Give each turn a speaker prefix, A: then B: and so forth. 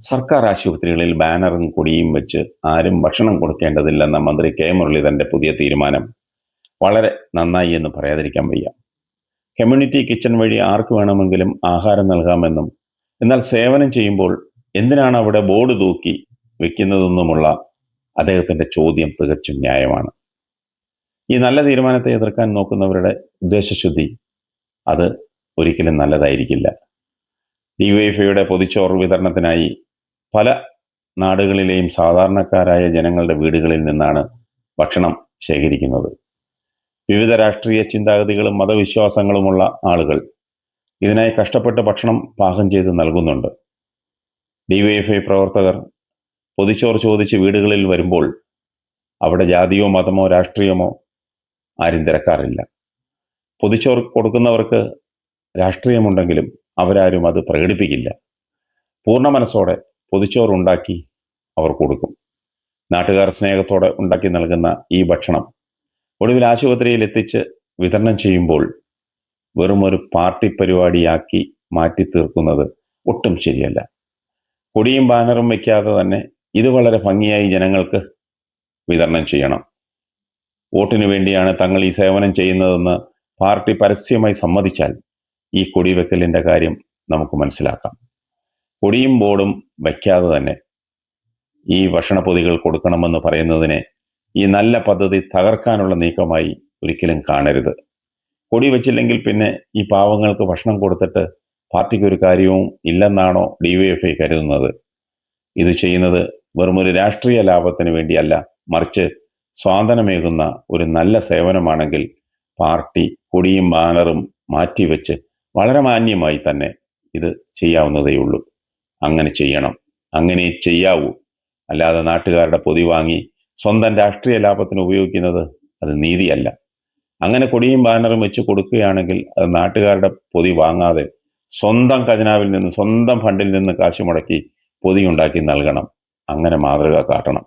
A: സർക്കാർ ആശുപത്രികളിൽ ബാനറും കൊടിയും വെച്ച് ആരും ഭക്ഷണം കൊടുക്കേണ്ടതില്ലെന്ന മന്ത്രി കെ മുരളീധരന്റെ പുതിയ തീരുമാനം വളരെ നന്നായി എന്ന് പറയാതിരിക്കാൻ വയ്യ. കമ്മ്യൂണിറ്റി കിച്ചൺ വഴി ആർക്ക് വേണമെങ്കിലും ആഹാരം നൽകാമെന്നും, എന്നാൽ സേവനം ചെയ്യുമ്പോൾ എന്തിനാണ് അവിടെ ബോർഡ് തൂക്കി വെക്കുന്നതെന്നുമുള്ള അദ്ദേഹത്തിന്റെ ചോദ്യം തികച്ചും ന്യായമാണ്. ഈ നല്ല തീരുമാനത്തെ എതിർക്കാൻ നോക്കുന്നവരുടെ ഉദ്ദേശശുദ്ധി അത് ഒരിക്കലും നല്ലതായിരിക്കില്ല. DYFIയുടെ പൊതിച്ചോറ് വിതരണത്തിനായി പല നാടുകളിലെയും സാധാരണക്കാരായ ജനങ്ങളുടെ വീടുകളിൽ നിന്നാണ് ഭക്ഷണം ശേഖരിക്കുന്നത്. വിവിധ രാഷ്ട്രീയ ചിന്താഗതികളും മതവിശ്വാസങ്ങളുമുള്ള ആളുകൾ ഇതിനായി കഷ്ടപ്പെട്ട് ഭക്ഷണം പാകം ചെയ്ത് നൽകുന്നുണ്ട്. DYFI പ്രവർത്തകർ പൊതിച്ചോറ് ചോദിച്ച് വീടുകളിൽ വരുമ്പോൾ അവിടെ ജാതിയോ മതമോ രാഷ്ട്രീയമോ ആരും തിരക്കാറില്ല. പൊതിച്ചോറ് കൊടുക്കുന്നവർക്ക് രാഷ്ട്രീയമുണ്ടെങ്കിലും അവരാരും അത് പ്രകടിപ്പിക്കില്ല. പൂർണ്ണ മനസ്സോടെ പൊതിച്ചോറുണ്ടാക്കി അവർ കൊടുക്കും. നാട്ടുകാർ സ്നേഹത്തോടെ ഉണ്ടാക്കി നൽകുന്ന ഈ ഭക്ഷണം ഒടുവിൽ ആശുപത്രിയിൽ എത്തിച്ച് വിതരണം ചെയ്യുമ്പോൾ വെറും ഒരു പാർട്ടി പരിപാടിയാക്കി മാറ്റി തീർക്കുന്നത് ഒട്ടും ശരിയല്ല. കൊടിയും ബാനറും വയ്ക്കാതെ തന്നെ ഇത് വളരെ ഭംഗിയായി ജനങ്ങൾക്ക് വിതരണം ചെയ്യണം. വോട്ടിനു വേണ്ടിയാണ് തങ്ങൾ ഈ സേവനം ചെയ്യുന്നതെന്ന് പാർട്ടി പരസ്യമായി സമ്മതിച്ചാൽ ഈ കൊടിവെക്കലിൻ്റെ കാര്യം നമുക്ക് മനസ്സിലാക്കാം. കൊടിയും ബോർഡും വയ്ക്കാതെ തന്നെ ഈ ഭക്ഷണപ്പൊതികൾ കൊടുക്കണമെന്ന് പറയുന്നതിനെ ഈ നല്ല പദ്ധതി തകർക്കാനുള്ള നീക്കമായി ഒരിക്കലും കാണരുത്. കൊടി വെച്ചില്ലെങ്കിൽ പിന്നെ ഈ പാവങ്ങൾക്ക് ഭക്ഷണം കൊടുത്തിട്ട് പാർട്ടിക്കൊരു കാര്യവും ഇല്ലെന്നാണോ DYFI കരുതുന്നത്? ഇത് ചെയ്യുന്നത് വെറുമൊരു രാഷ്ട്രീയ ലാഭത്തിന് വേണ്ടിയല്ല, മറിച്ച് സ്വാതന്ത്ര്യമേകുന്ന ഒരു നല്ല സേവനമാണെങ്കിൽ പാർട്ടി കൊടിയും ബാനറും മാറ്റിവെച്ച് വളരെ മാന്യമായി തന്നെ ഇത് ചെയ്യാവുന്നതേയുള്ളൂ. അങ്ങനെ ചെയ്യണം, അങ്ങനെ ചെയ്യാവൂ. അല്ലാതെ നാട്ടുകാരുടെ പൊതി വാങ്ങി സ്വന്തം രാഷ്ട്രീയ ലാഭത്തിന് ഉപയോഗിക്കുന്നത് അത് നീതിയല്ല. അങ്ങനെ കൊടിയും ബാനറും വെച്ച് കൊടുക്കുകയാണെങ്കിൽ അത് നാട്ടുകാരുടെ പൊതി വാങ്ങാതെ സ്വന്തം ഖജനാവിൽ നിന്ന്, സ്വന്തം ഫണ്ടിൽ നിന്ന് കാശ് മുടക്കി പൊതി ഉണ്ടാക്കി നൽകണം. അങ്ങനെ മാതൃക കാട്ടണം.